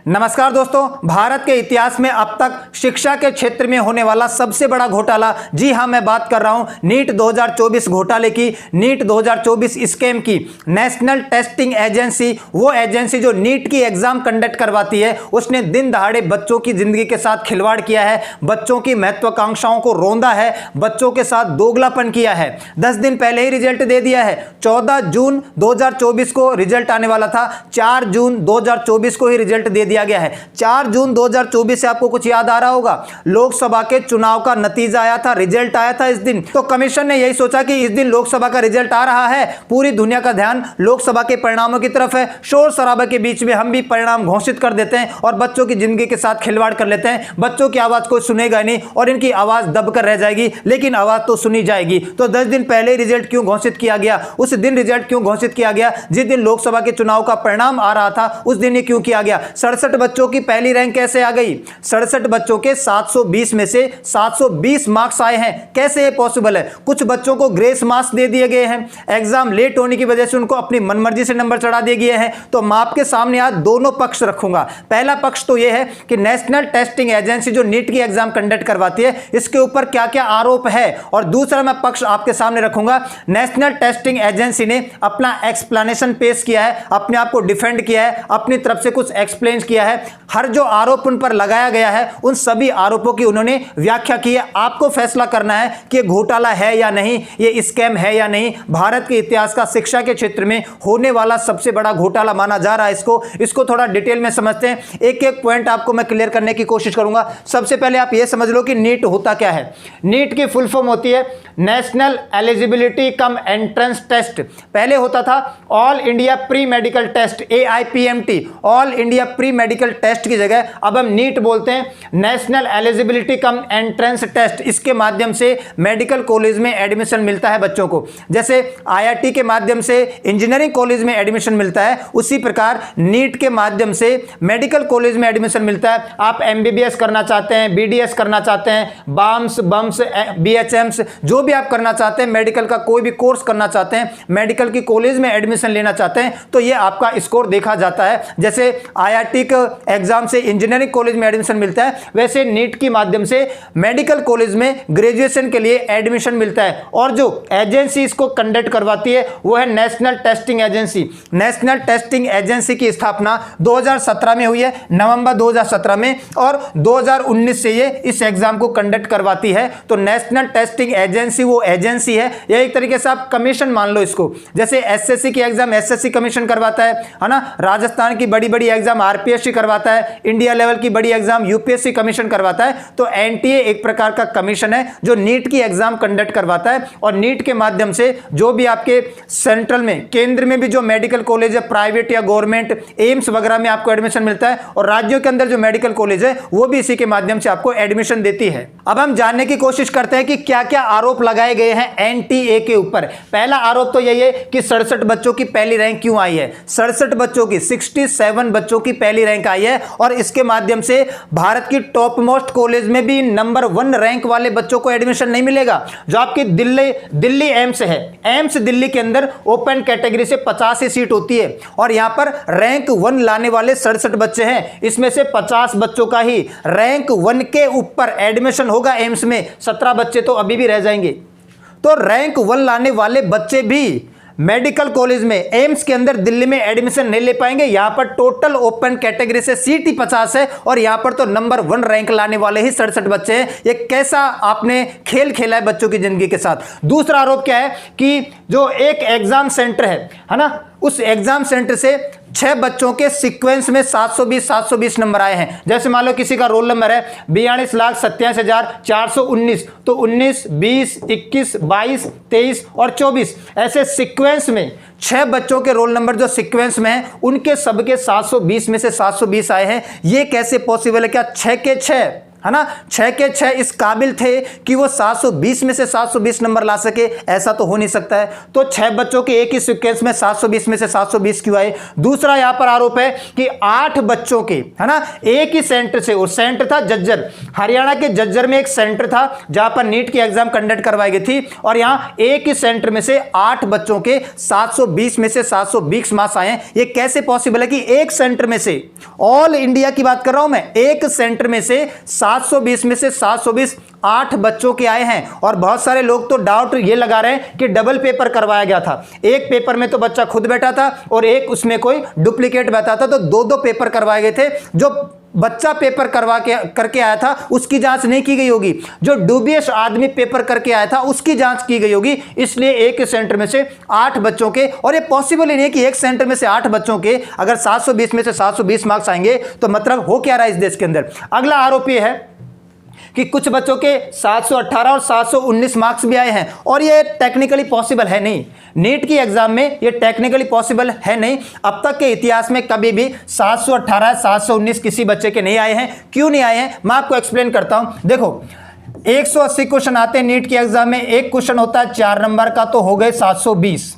नमस्कार दोस्तों, भारत के इतिहास में अब तक शिक्षा के क्षेत्र में होने वाला सबसे बड़ा घोटाला, जी हां मैं बात कर रहा हूं नीट 2024 घोटाले की, नीट 2024 स्कैम की। नेशनल टेस्टिंग एजेंसी, वो एजेंसी जो नीट की एग्जाम कंडक्ट करवाती है, उसने दिन दहाड़े बच्चों की जिंदगी के साथ खिलवाड़ किया है, बच्चों की महत्वाकांक्षाओं को रौंदा है, बच्चों के साथ दोगलापन किया है। 10 दिन पहले ही रिजल्ट दे दिया है। 14 जून 2024 को रिजल्ट आने वाला था, 4 जून 2024 को ही रिजल्ट दे दिया गया है। 4 जून 2024 से आपको कुछ याद आ रहा होगा, लोकसभा के चुनाव का नतीजा आया था, रिजल्ट आया था इस दिन। तो कमीशन ने यही सोचा कि इस दिन लोकसभा का रिजल्ट आ रहा है, पूरी दुनिया का ध्यान लोकसभा के परिणामों की तरफ है, शोर शराबे के बीच में हम भी परिणाम घोषित कर देते हैं और बच्चों की जिंदगी के साथ खिलवाड़ कर लेते हैं। बच्चों की आवाज कोई सुनेगा नहीं और इनकी आवाज दबकर रह जाएगी, लेकिन आवाज तो सुनी जाएगी। तो 10 दिन पहले रिजल्ट क्यों घोषित किया गया? उस दिन रिजल्ट क्यों घोषित किया गया जिस दिन लोकसभा के चुनाव का परिणाम आ रहा था? उस दिन ये क्यों किया गया? 67 बच्चों की पहली रैंक कैसे आ गई? 67 बच्चों के 720 में से 720 मार्क्स आए हैं। कैसे ये पॉसिबल है? कुछ बच्चों को ग्रेस मार्क्स दे दिए गए हैं, एग्जाम लेट होने की वजह से उनको अपनी मनमर्जी से नंबर चढ़ा दिए गए हैं। तो मैं आपके सामने आज दोनों पक्ष रखूंगा। पहला पक्ष तो यह है कि नेशनल टेस्टिंग एजेंसी जो नीट की एग्जाम कंडक्ट करवाती है, इसके ऊपर क्या क्या आरोप है, और दूसरा मैं पक्ष आपके सामने रखूंगा, नेशनल टेस्टिंग एजेंसी ने अपना एक्सप्लेनेशन पेश किया है, अपने आप को डिफेंड किया है, अपनी तरफ से कुछ एक्सप्लेन किया है। हर जो आरोप उन पर लगाया गया है, उन सभी आरोपों की उन्होंने व्याख्या की है। आपको फैसला करना है कि घोटाला है या नहीं, ये स्कैम है या नहीं। भारत के इतिहास का शिक्षा के क्षेत्र में होने वाला सबसे बड़ा घोटाला माना जा रहा है इसको थोड़ा डिटेल में समझते हैं। एक एक पॉइंट आपको मैं क्लियर करने की कोशिश करूंगा। सबसे पहले आप ये समझ लो कि नीट होता क्या है। नीट की फुल फॉर्म होती है national eligibility cum entrance test. पहले होता था all India pre medical test, AIPMT, all India pre medical test की जगह अब हम नीट बोलते हैं, national eligibility cum entrance test. इसके माध्यम से मेडिकल कॉलेज में एडमिशन मिलता है बच्चों को। जैसे IIT के माध्यम से इंजीनियरिंग कॉलेज में एडमिशन मिलता है, उसी प्रकार नीट के माध्यम से मेडिकल कॉलेज में एडमिशन मिलता है। आप MBBS करना चाहते हैं, BDS करना चाहते हैं, BAMS, BHMS, जो भी आप करना चाहते हैं, मेडिकल का कोई भी कोर्स करना चाहते हैं, मेडिकल की कॉलेज में एडमिशन लेना चाहते हैं, तो ये आपका स्कोर देखा जाता है। जैसे IIT के एग्जाम से इंजीनियरिंग कॉलेज में एडमिशन मिलता है, वैसे नीट के माध्यम से मेडिकल कॉलेज में ग्रेजुएशन के लिए एडमिशन मिलता है। और जो एजेंसी इसको कंडक्ट करवाती है वो है national testing agency. National testing agency की स्थापना 2017 में हुई है, नवंबर 2017 में, और 2019 से ये इस एग्जाम को कंडक्ट करवाती है। तो नेशनल टेस्टिंग एजेंसी वो एजेंसी है, या एक तरीके से आप कमीशन मान लो इसको। जैसे SSC की एग्जाम SSC कमीशन करवाता है ना, राजस्थान की बड़ी बड़ी एग्जाम RPSC करवाता है, इंडिया लेवल की बड़ी एग्जाम UPSC कमीशन करवाता है। तो NTA एक प्रकार का कमीशन है जो नीट की एग्जाम कंडक्ट करवाता है। और नीट के माध्यम से जो भी आपके सेंट्रल में, केंद्र में भी जो मेडिकल कॉलेज है, प्राइवेट या गवर्नमेंट, एम्स वगैरह में आपको एडमिशन मिलता है, और राज्यों के अंदर जो मेडिकल कॉलेज है वो भी इसी के माध्यम से आपको एडमिशन देती है। अब हम जानने की कोशिश करते हैं कि क्या क्या आरोप लगाए गए हैं NTA के ऊपर। पहला आरोप तो यही है कि 67 बच्चों की पहली रैंक क्यों आई है। 67 बच्चों की, 67 बच्चों की पहली रैंक आई है, और इसके माध्यम से भारत की टॉप मोस्ट कॉलेज में भी नंबर 1 रैंक वाले बच्चों को एडमिशन नहीं मिलेगा। जो आपकी दिल्ली एम्स है, एम्स दिल्ली के अंदर ओपन कैटेगरी से 50 ही सीट होती है, और यहां पर रैंक 1 लाने वाले 67 बच्चे हैं। इसमें से 50 बच्चों का ही रैंक 1 के ऊपर एडमिशन होगा एम्स में, 17 बच्चे तो अभी भी रह जाएंगे। तो रैंक 1 लाने वाले बच्चे भी मेडिकल कॉलेज में, एम्स के अंदर दिल्ली में एडमिशन नहीं ले पाएंगे। यहां पर टोटल ओपन कैटेगरी से सीट ही 50 है, और यहां पर तो नंबर 1 रैंक लाने वाले ही 67 बच्चे हैं। ये कैसा आपने खेल खेला है बच्चों की जिंदगी के साथ। दूसरा आरोप क्या है कि जो एक एग्जाम सेंटर है ना, उस एग्जाम सेंटर से 6 बच्चों के सीक्वेंस में 720 नंबर आए हैं। जैसे मान लो किसी का रोल नंबर है 42,87,419, तो 19, 20, 21, 22, 23 और 24 ऐसे सीक्वेंस में 6 बच्चों के रोल नंबर जो सीक्वेंस में हैं, उनके सबके 720 में से 720 आए हैं। ये कैसे पॉसिबल है? क्या 6 के 6 है ना, 6 के 6 इस काबिल थे कि वो 720 में से 720 नंबर ला सके? ऐसा तो हो नहीं सकता है। तो 6 बच्चों के एक ही सीक्वेंस में 720 में से 720 क्यों आए? दूसरा यहां पर आरोप है कि 8 बच्चों के, है ना, एक ही सेंटर से, और सेंटर था जज्जर, हरियाणा के जज्जर में एक सेंटर था जहां पर नीट की एग्जाम कंडक्ट करवाई गई थी, और यहां एक ही सेंटर में से 8 बच्चों के 720 में से 720 मार्क्स आए हैं। ये कैसे पॉसिबल है कि एक सेंटर में से, ऑल इंडिया की बात कर रहा हूं मैं, एक सेंटर में से 720 में से 720 8 बच्चों के आए हैं? और बहुत सारे लोग तो डाउट ये लगा रहे हैं कि डबल पेपर करवाया गया था, एक पेपर में तो बच्चा खुद बैठा था और एक उसमें कोई डुप्लीकेट बैठा था, तो दो पेपर करवाए गए थे। जो बच्चा पेपर करके आया था उसकी जांच नहीं की गई होगी, जो डूबियस आदमी पेपर करके आया था उसकी जांच की गई होगी, इसलिए एक सेंटर में से 8 बच्चों के, और ये पॉसिबल ही नहीं कि एक सेंटर में से 8 बच्चों के अगर 720 में से 720 मार्क्स आएंगे तो मतलब हो क्या रहा है इस देश के अंदर। अगला आरोप यह है कि कुछ बच्चों के 718 और 719 मार्क्स भी आए हैं, और ये टेक्निकली पॉसिबल है नहीं, नीट की एग्जाम में ये टेक्निकली पॉसिबल है नहीं। अब तक के इतिहास में कभी भी 718 719 किसी बच्चे के नहीं आए हैं। क्यों नहीं आए हैं मैं आपको एक्सप्लेन करता हूं। देखो 180 क्वेश्चन आते हैं नीट की एग्जाम में, एक क्वेश्चन होता है 4 नंबर का, तो हो गए 720।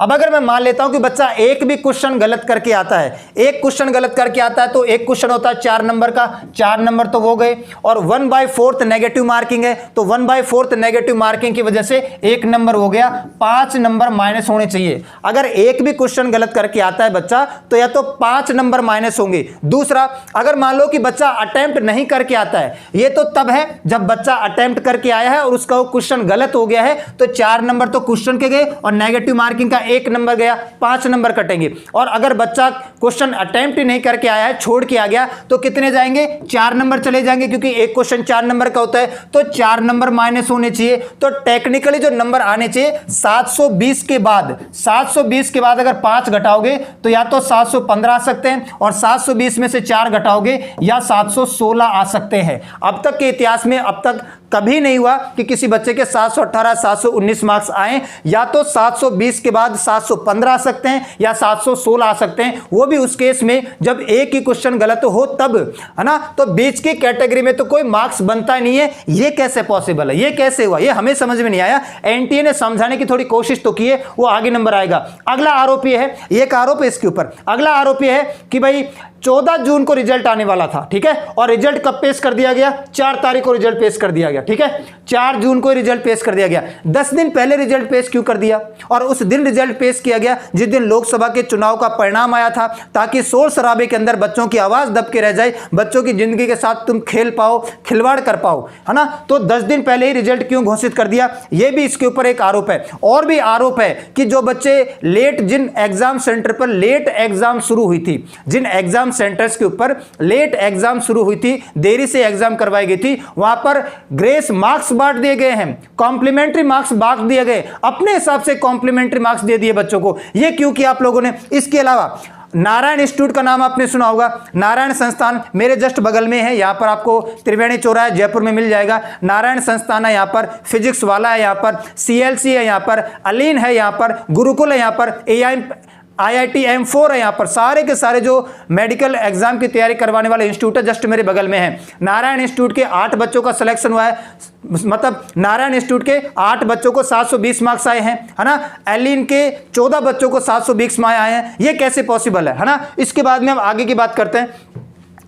अब अगर मैं मान लेता हूं कि बच्चा एक भी क्वेश्चन गलत करके आता है, एक क्वेश्चन गलत करके आता है, तो एक क्वेश्चन होता है 4 नंबर का, 4 नंबर तो हो गए, और 1/4 नेगेटिव मार्किंग है, तो 1/4 नेगेटिव मार्किंग की वजह से 1 नंबर हो गया, 5 नंबर माइनस होने चाहिए। अगर एक भी क्वेश्चन गलत करके आता है बच्चा तो या तो 5 नंबर माइनस होंगे। दूसरा, अगर मान लो कि बच्चा अटेम्प्ट नहीं करके आता है, ये तो तब है जब बच्चा अटेम्प्ट करके आया है और उसका वो क्वेश्चन गलत हो गया है, तो 4 नंबर तो क्वेश्चन के गए और नेगेटिव मार्किंग का 1 नंबर गया, 5 नंबर कटेंगे। और अगर बच्चा क्वेश्चन अटेम्प्ट ही नहीं करके आया है, छोड़ के आ गया, तो कितने जाएंगे? 4 नंबर चले जाएंगे, क्योंकि एक क्वेश्चन 4 नंबर का होता है, तो 4 नंबर माइनस होने चाहिए। तो टेक्निकली जो नंबर आने चाहिए 720 के बाद, 720 के बाद अगर 5 घटाओगे तो या तो 715 आ सकते हैं, और 720 में से 4 घटाओगे या 716 आ सकते हैं। अब तक के इतिहास में अब तक कभी नहीं हुआ कि किसी बच्चे के 718 719 मार्क्स आए, या तो 720 के बाद 715 आ सकते हैं या 716 आ सकते हैं, वो भी उस केस में जब एक ही क्वेश्चन गलत हो तब, है ना। तो बीच की कैटेगरी में तो कोई मार्क्स बनता ही नहीं है। ये कैसे पॉसिबल है, ये कैसे हुआ, ये हमें समझ में नहीं आया। एनटीए ने समझाने की थोड़ी कोशिश तो की है, वो आगे नंबर आएगा। अगला आरोप ये है, एक आरोप है इसके ऊपर, अगला आरोप ये है कि भाई 14 जून को रिजल्ट आने वाला था, ठीक है, और रिजल्ट कब पेश कर दिया गया? 4 तारीख को रिजल्ट पेश कर दिया गया, ठीक है, 4 जून को रिजल्ट पेश कर दिया गया। 10 दिन पहले रिजल्ट पेश क्यों कर दिया? और उस दिन रिजल्ट पेश किया गया जिस दिन लोकसभा के चुनाव का परिणाम आया था, ताकि शोर शराबे के अंदर बच्चों की आवाज दब के रह जाए, बच्चों की जिंदगी के साथ तुम खेल पाओ, खिलवाड़ कर पाओ, है ना। तो 10 दिन पहले ही रिजल्ट क्यों घोषित कर दिया? यह भी इसके ऊपर एक आरोप है। और भी आरोप है कि जो बच्चे लेट, जिन एग्जाम सेंटर पर लेट एग्जाम शुरू हुई थी, जिन एग्जाम सेंटर्स के ऊपर लेट एग्जाम शुरू हुई थी, देरी से एग्जाम करवाई गई थी, वहां पर ग्रेस मार्क्स बांट दिए गए हैं, कॉम्प्लीमेंट्री मार्क्स बांट दिए गए, अपने हिसाब से कॉम्प्लीमेंट्री मार्क्स दे दिए बच्चों को। यह क्यों किया आप लोगों ने? इसके अलावा नारायण इंस्टीट्यूट का नाम आपने सुना होगा, नारायण संस्थान मेरे जस्ट बगल में है, यहां पर आपको त्रिवेणी चौराहा जयपुर में मिल जाएगा। नारायण संस्थान है, यहां पर फिजिक्स वाला है, यहां पर सीएलसी है, यहां पर अलीन है, यहां पर गुरुकुल है, यहां पर IIT M4 है, यहां पर सारे के सारे जो मेडिकल एग्जाम की तैयारी करवाने वाले इंस्टीट्यूट है जस्ट मेरे बगल में है। नारायण इंस्टीट्यूट के 8 बच्चों का सिलेक्शन हुआ है, मतलब नारायण इंस्टीट्यूट के 8 बच्चों को 720 मार्क्स आए हैं, है ना। एलिन के 14 बच्चों को 720 मार्क्स आए हैं। ये कैसे पॉसिबल है ना। इसके बाद में हम आगे की बात करते हैं।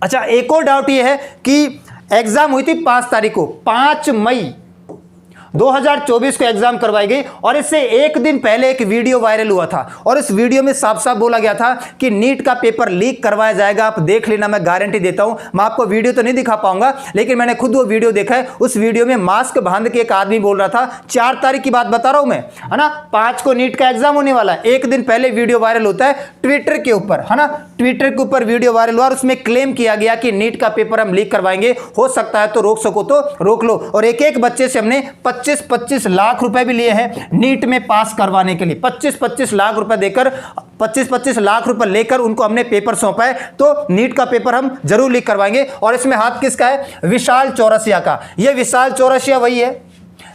अच्छा, एक और डाउट ये है कि एग्जाम हुई थी 5 तारीख को, 5 मई 2024 को एग्जाम करवाई गई, और इससे एक दिन पहले एक वीडियो वायरल हुआ था, और इस वीडियो में साफ साफ बोला गया था कि नीट का पेपर लीक करवाया जाएगा। आप देख लेना, मैं गारंटी देता हूं। मैं आपको वीडियो तो नहीं दिखा पाऊंगा, लेकिन मैंने खुद वो वीडियो देखा है। उस वीडियो में मास्क बांध के एक आदमी बोल रहा था, 4 तारीख की बात बता रहा हूं मैं, है ना, 5 को नीट का एग्जाम होने वाला है। एक दिन पहले वीडियो वायरल होता है ट्विटर के ऊपर, है ना, ट्विटर के ऊपर वीडियो वायरल हुआ और उसमें क्लेम किया गया कि नीट का पेपर हम लीक करवाएंगे, हो सकता है तो रोक सको तो रोक लो। और एक एक बच्चे से हमने 25-25 लाख रुपए भी लिए हैं नीट में पास करवाने के लिए। 25-25 लाख रुपए देकर, 25-25 लाख रुपए लेकर उनको हमने पेपर सौंपा है। तो नीट का पेपर हम जरूर लीक करवाएंगे। और इसमें हाथ किसका है? विशाल चौरसिया का। यह विशाल चौरसिया वही है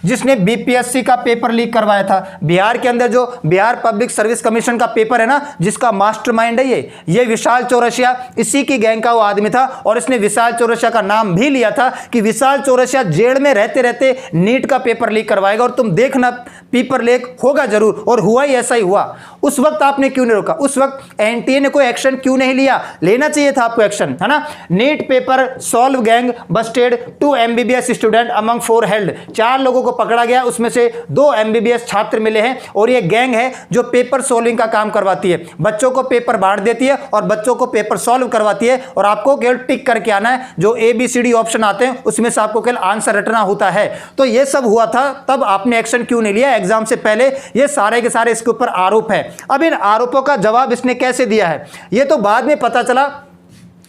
जिसने बीपीएससी का पेपर लीक करवाया था। बिहार के अंदर जो बिहार पब्लिक सर्विस कमीशन का पेपर है ना, जिसका मास्टरमाइंड है ये विशाल चौरसिया, इसी की गैंग का वो आदमी था। और इसने विशाल चौरसिया का नाम भी लिया था कि विशाल चौरसिया जेल में रहते रहते नीट का पेपर लीक करवाएगा और तुम देखना पेपर लीक होगा जरूर। और हुआ ही ऐसा ही हुआ। उस वक्त आपने क्यों नहीं रोका? उस वक्त एनटीए ने कोई एक्शन क्यों नहीं लिया? लेना चाहिए था आपको एक्शन, है ना। NEET paper solve gang busted 2 MBBS student among 4 held. 4 लोगों को पकड़ा गया, उसमें से 2 MBBS छात्र मिले हैं। और ये गैंग है जो पेपर सोल्विंग का काम करवाती है, बच्चों को पेपर बांट देती है और बच्चों को पेपर सॉल्व करवाती है। और आपको केवल टिक करके आना है, जो ABCD ऑप्शन आते हैं उसमें से आपको केवल आंसर रटना होता है। तो ये सब हुआ था, तब आपने एक्शन क्यों नहीं लिया एग्जाम से पहले? ये सारे के सारे इसके ऊपर आरोप है। अब इन आरोपों का जवाब इसने कैसे दिया है, ये तो बाद में पता चला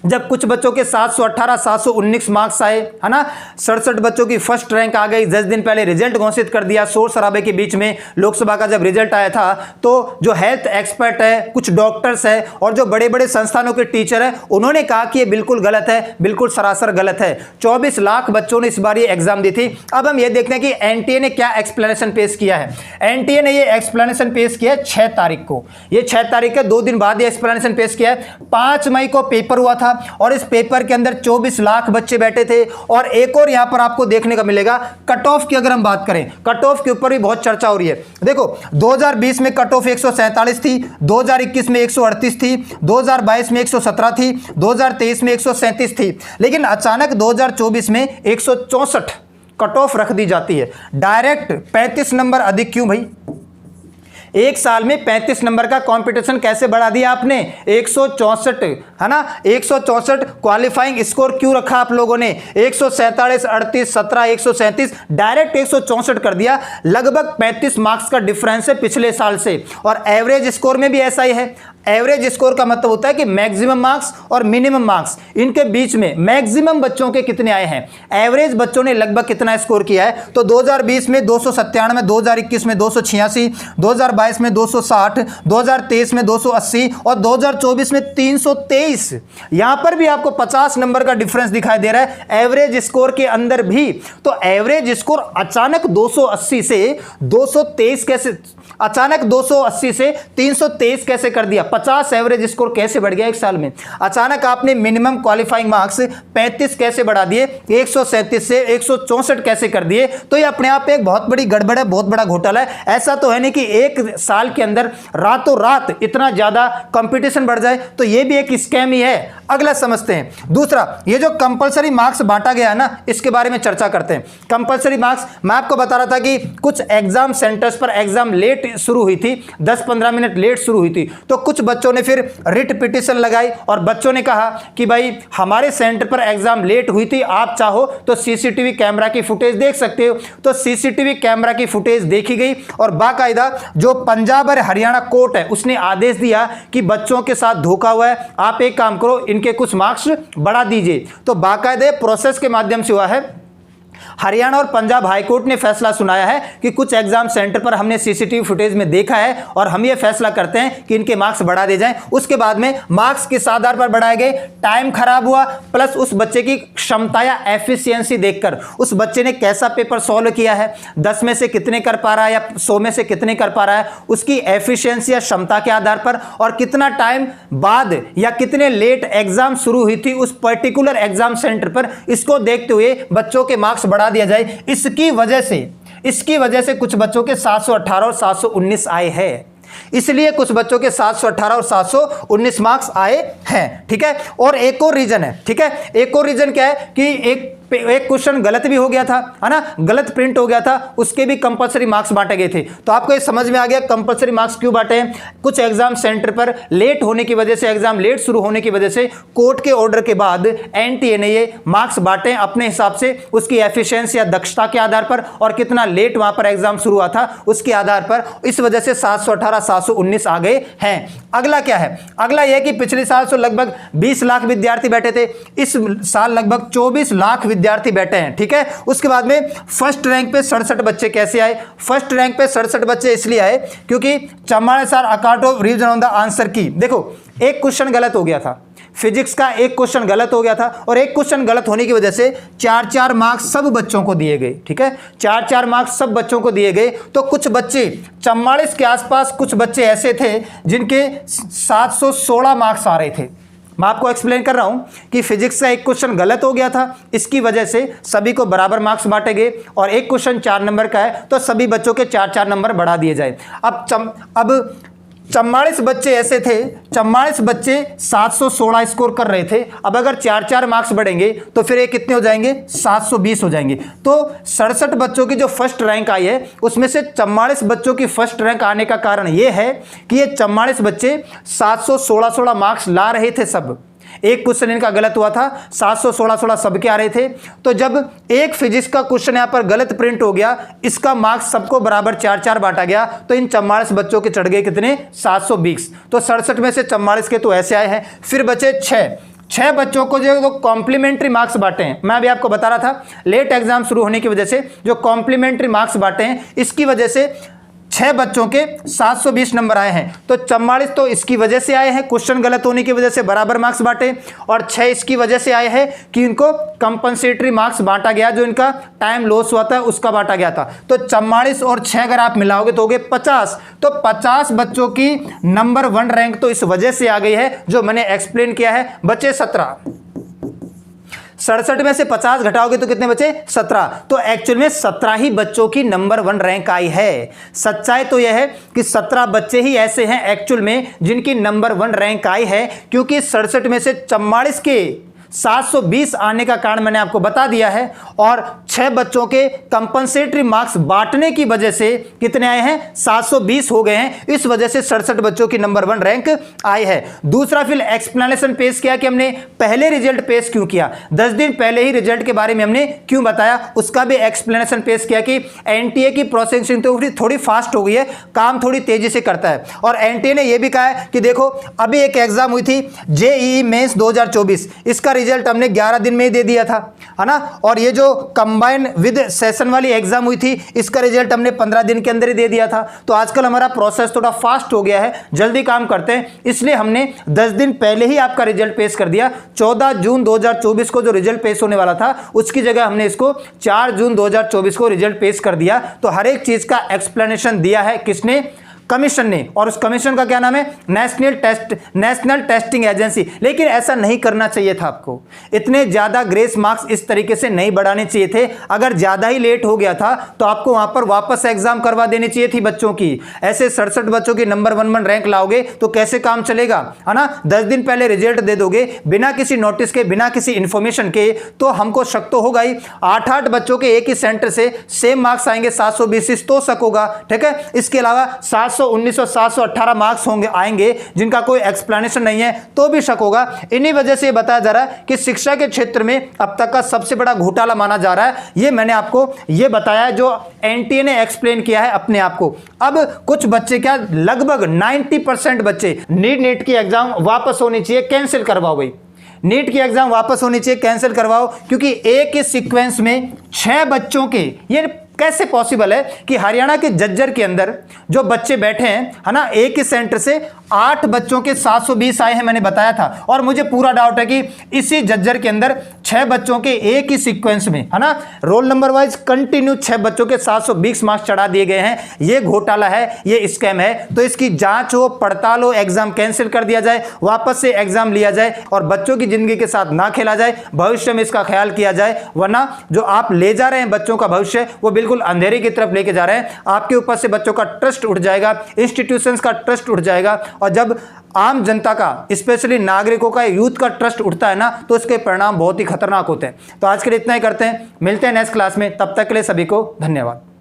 जब कुछ बच्चों के 718 719 मार्क्स आए, है ना। 67 बच्चों की फर्स्ट रैंक आ गई। 10 दिन पहले रिजल्ट घोषित कर दिया शोर शराबे के बीच में। लोकसभा का जब रिजल्ट आया था तो जो हेल्थ एक्सपर्ट है, कुछ डॉक्टर्स है और जो बड़े बड़े संस्थानों के टीचर है, उन्होंने कहा कि ये बिल्कुल गलत है, बिल्कुल सरासर गलत है। 24 लाख बच्चों ने इस बार ये एग्जाम दी थी। अब हम ये देखते हैं कि एनटीए ने क्या एक्सप्लेनेशन पेश किया है। एनटीए ने ये एक्सप्लेनेशन पेश किया है 6 तारीख को। ये 6 तारीख है, 2 दिन बाद ये एक्सप्लेनेशन पेश किया है। 5 मई को पेपर हुआ था और इस पेपर के अंदर 24 लाख बच्चे बैठे थे। और एक और यहां पर आपको देखने का मिलेगा कट ऑफ की, अगर हम बात करें कट ऑफ के ऊपर भी बहुत चर्चा हो रही है। देखो 2020 में कट ऑफ 147 थी, 2021 में 138 थी, 2022 में 117 थी, 2023 में 137 थी, लेकिन अचानक 2024 में 164 कट ऑफ रख दी जाती है। डायरेक्ट 35 नंबर अधिक क्यों भाई? एक साल में 35 नंबर का कंपटीशन कैसे बढ़ा दिया आपने? 164, है ना। 164 क्वालिफाइंग स्कोर क्यों रखा आप लोगों ने? 147, 38, 17, 137 डायरेक्ट 164 कर दिया। लगभग 35 मार्क्स का डिफरेंस है पिछले साल से। और एवरेज स्कोर में भी ऐसा ही है। एवरेज स्कोर का मतलब होता है कि मैक्सिमम मार्क्स और मिनिमम मार्क्स, इनके बीच में मैक्सिमम बच्चों के कितने आए हैं, एवरेज बच्चों ने लगभग कितना स्कोर किया है। तो 2020 में 297, 2021 में 286, 2022 में 260, 2023 में 280 और 2024 में 323। यहां पर भी आपको 50 नंबर का डिफरेंस दिखाई दे रहा है एवरेज स्कोर के अंदर भी। तो एवरेज स्कोर अचानक 280 से 223 कैसे, अचानक 280 से 323 कैसे कर दिया? 50 एवरेज स्कोर कैसे बढ़ गया एक साल में? अचानक आपने मिनिमम क्वालिफाइंग मार्क्स 35 कैसे बढ़ा दिए? 137 से 164 कैसे कर दिए? तो ये अपने आप एक बहुत बड़ी गड़बड़ है, बहुत बड़ा घोटाला है। ऐसा तो है नहीं कि एक साल के अंदर रातों रात इतना ज्यादा कंपटीशन बढ़ जाए, तो ये भी एक स्कैम ही है। अगला समझते हैं। दूसरा, ये जो कंपलसरी मार्क्स बांटा गया है ना, इसके बारे में चर्चा करते हैं। कंपलसरी मार्क्स, मैं आपको बता रहा था कि कुछ एग्जाम सेंटर्स पर एग्जाम लेट शुरू हुई थी, 10-15 मिनट लेट शुरू हुई थी। तो कुछ बच्चों ने फिर रिट पिटीशन लगाई और बच्चों ने कहा कि भाई हमारे सेंटर पर एग्जाम लेट हुई थी, आप चाहो तो सीसीटीवी कैमरा की फुटेज देख सकते हो। तो सीसीटीवी कैमरा की फुटेज देखी गई और बाकायदा जो पंजाब और हरियाणा कोर्ट है उसने आदेश दिया कि बच्चों के साथ धोखा हुआ है, आप एक काम करो, इनके कुछ मार्क्स बढ़ा दीजिए। तो बाकायदे प्रोसेस के माध्यम से हुआ है। हरियाणा और पंजाब हाईकोर्ट ने फैसला सुनाया है कि कुछ एग्जाम सेंटर पर हमने सीसीटीवी फुटेज में देखा है और हम ये फैसला करते हैं कि इनके मार्क्स बढ़ा दिए जाएं। उसके बाद में मार्क्स किस आधार पर बढ़ाए गए? टाइम खराब हुआ प्लस उस बच्चे की क्षमता या एफिशिएंसी देखकर, उस बच्चे ने कैसा पेपर सॉल्व किया है, 10 में से कितने कर पा रहा है या 100 में से कितने कर पा रहा है, उसकी एफिशिएंसी या क्षमता के आधार पर, और कितना टाइम बाद या कितने लेट एग्जाम शुरू हुई थी उस पर्टिकुलर एग्जाम सेंटर पर, इसको देखते हुए बच्चों के मार्क्स बढ़ा दिया जाए। इसकी वजह से कुछ बच्चों के 718 और 719 आए हैं। इसलिए कुछ बच्चों के 718 और 719 मार्क्स आए हैं। ठीक है। और एक और रीजन है, ठीक है, एक और रीजन क्या है कि एक क्वेश्चन गलत भी हो गया था, है ना, गलत प्रिंट हो गया था, उसके भी कंपलसरी मार्क्स बांटे गए थे। तो आपको ये समझ में आ गया कंपलसरी मार्क्स क्यों बांटे हैं। कुछ एग्जाम सेंटर पर लेट होने की वजह से, एग्जाम लेट शुरू होने की वजह से कोर्ट के ऑर्डर के बाद एनटीए ने ये मार्क्स बांटे अपने हिसाब से, उसकी एफिशिएंसी या दक्षता के आधार पर और कितना लेट वहां पर एग्जाम शुरू हुआ था उसके आधार पर। इस वजह से 718 719 आ गए हैं। अगला क्या है? अगला यह कि पिछले साल से लगभग 20 लाख विद्यार्थी बैठे थे, इस साल लगभग 24 लाख विद्यार्थी बैठे हैं। ठीक है। उसके बाद में फर्स्ट रैंक पे 67 बच्चे कैसे आए? फर्स्ट रैंक पे 67 बच्चे इसलिए आए क्योंकि चम्माड़े sir account of reason on the answer की। देखो एक क्वेश्चन गलत हो गया था, फिजिक्स का एक क्वेश्चन गलत हो गया था और एक क्वेश्चन गलत होने की वजह से 4-4 मार्क्स सब बच्चों को दिए गए। ठीक है, 4-4 मार्क्स सब बच्चों को दिए गए। तो कुछ बच्चे 44 के आसपास, कुछ बच्चे ऐसे थे जिनके 716 मार्क्स आ रहे थे। मैं आपको एक्सप्लेन कर रहा हूं कि फिजिक्स का एक क्वेश्चन गलत हो गया था, इसकी वजह से सभी को बराबर मार्क्स बांटे गए और एक क्वेश्चन 4 नंबर का है तो सभी बच्चों के 4-4 नंबर बढ़ा दिए जाए। अब 44 बच्चे ऐसे थे, 44 बच्चे 716 स्कोर कर रहे थे। अब अगर 4-4 मार्क्स बढ़ेंगे तो फिर ये कितने हो जाएंगे, 720 हो जाएंगे। तो 67 बच्चों की जो फर्स्ट रैंक आई है उसमें से 44 बच्चों की फर्स्ट रैंक आने का कारण ये है कि ये 44 बच्चे 716 मार्क्स ला रहे थे सब। एक क्वेश्चन इनका गलत हुआ था, 716 सबके आ रहे थे। तो जब एक फिजिक्स का क्वेश्चन यहां पर गलत प्रिंट हो गया, इसका मार्क्स सबको बराबर 4-4 बांटा गया, तो इन 44 बच्चों के चढ़ गए कितने, 720। तो 67 में से 44 के तो ऐसे आए हैं। फिर बचे 6 बच्चों को जो कॉम्प्लीमेंट्री मार्क्स बांटे हैं। मैं अभी आपको बता रहा था लेट एग्जाम शुरू होने की वजह से जो कॉम्प्लीमेंट्री मार्क्स बांटे हैं, इसकी वजह से 6 बच्चों के 720 नंबर आए हैं। तो 44 तो इसकी वजह से आए हैं, क्वेश्चन गलत होने की वजह से बराबर मार्क्स बांटे, और 6 इसकी वजह से आए हैं कि इनको कंपनसेटरी मार्क्स बांटा गया, जो इनका टाइम लॉस हुआ था उसका बांटा गया था। तो 44 और 6 अगर आप मिलाओगे तो हो गए 50। तो 50 बच्चों की नंबर 1 रैंक तो इस वजह से आ गई है जो मैंने एक्सप्लेन किया है। बचे 17, 67 में से 50 घटाओगे तो कितने बचे, 17। तो एक्चुअल में 17 ही बच्चों की नंबर 1 रैंक आई है। सच्चाई तो यह है कि 17 बच्चे ही ऐसे हैं एक्चुअल में जिनकी नंबर 1 रैंक आई है, क्योंकि 67 में से 44 के 720 आने का कारण मैंने आपको बता दिया है, और 6 बच्चों के कंपनसेटरी मार्क्स बांटने की वजह से कितने आए हैं, 720 हो गए हैं। इस वजह से 67 बच्चों की नंबर 1 रैंक आई है। दूसरा फिर एक्सप्लेनेशन पेश किया कि हमने पहले रिजल्ट पेश क्यों किया, 10 दिन पहले ही रिजल्ट के बारे में हमने क्यों बताया, उसका भी एक्सप्लेनेशन पेश किया कि एनटीए की प्रोसेसिंग तो थोड़ी फास्ट हो गई है, काम थोड़ी तेजी से करता है। और एनटीए ने यह भी कहा है कि देखो अभी एक एग्जाम हुई थी जेईई मेंस 2024, इसका रिजल्ट हमने 11 दिन में ही दे दिया था, है ना। और ये जो कंबाइन विद सेशन वाली एग्जाम हुई थी, इसका रिजल्ट हमने 15 दिन के अंदर ही दे दिया था। तो आजकल हमारा प्रोसेस थोड़ा फास्ट हो गया है, जल्दी काम करते हैं, इसलिए हमने 10 दिन पहले ही आपका रिजल्ट पेश कर दिया। 14 जून 2024 को जो रिजल्ट पेश होने वाला था उसकी जगह हमने इसको 4 जून 2024 को रिजल्ट पेश कर दिया। तो हर एक चीज का एक्सप्लेनेशन दिया है किसने, कमीशन ने, और उस कमीशन का क्या नाम है, नेशनल टेस्टिंग एजेंसी। लेकिन ऐसा नहीं करना चाहिए था आपको, इतने ज्यादा ग्रेस मार्क्स इस तरीके से नहीं बढ़ाने चाहिए थे। अगर ज्यादा ही लेट हो गया था तो आपको वहां पर वापस एग्जाम करवा देनी चाहिए थी बच्चों की। ऐसे 67 बच्चों की नंबर 1 रैंक लाओगे तो कैसे काम चलेगा, है ना। 10 दिन पहले रिजल्ट दे दोगे बिना किसी नोटिस के, बिना किसी इंफॉर्मेशन के, तो हमको शक तो होगा ही। 8-8 बच्चों के एक ही सेंटर से सेम मार्क्स आएंगे 720, तो शक होगा, ठीक है। इसके अलावा 718 मार्क्स होंगे आएंगे जिनका कोई एक्सप्लेनेशन नहीं है, तो भी शक होगा। इन्हीं वजह से बताया जा रहा है कि शिक्षा के क्षेत्र में अब तक का सबसे बड़ा घोटाला माना जा रहा है। ये मैंने आपको ये बताया है जो एनटीए ने एक्सप्लेन किया है अपने आप को। अब कुछ बच्चे क्या, लगभग 90% बच्चे नीट की एग्जाम वापस होनी चाहिए, कैंसिल करवाओ भाई, नीट की एग्जाम वापस होनी चाहिए, कैंसिल करवाओ, क्योंकि एक ही सीक्वेंस में 6 बच्चों के, ये कैसे पॉसिबल है कि हरियाणा के जज्जर के अंदर जो बच्चे बैठे हैं, है ना, एक ही सेंटर से 8 बच्चों के 720 आए हैं, मैंने बताया था। और मुझे पूरा डाउट है कि इसी जज्जर के अंदर 6 बच्चों के एक ही सीक्वेंस में, है ना, रोल नंबर वाइज कंटिन्यू 6 बच्चों के 720 मार्क्स चढ़ा दिए गए हैं। ये घोटाला है, ये स्कैम है। तो इसकी जांच हो, पड़ताल हो, एग्जाम कैंसिल कर दिया जाए, वापस से एग्जाम लिया जाए और बच्चों की जिंदगी के साथ ना खेला जाए, भविष्य में इसका ख्याल किया जाए। वरना जो आप ले जा रहे हैं बच्चों का भविष्य, वो बिल्कुल अंधेरे की तरफ लेके जा रहे हैं। आपके ऊपर से बच्चों का ट्रस्ट उठ जाएगा, इंस्टीट्यूशंस का ट्रस्ट उठ जाएगा, और जब आम जनता का, स्पेशली नागरिकों का, यूथ का ट्रस्ट उठता है ना, तो इसके परिणाम बहुत ही खतरनाक होते हैं। तो आज के लिए इतना ही करते हैं, मिलते हैं नेक्स्ट क्लास में, तब तक के लिए सभी को धन्यवाद।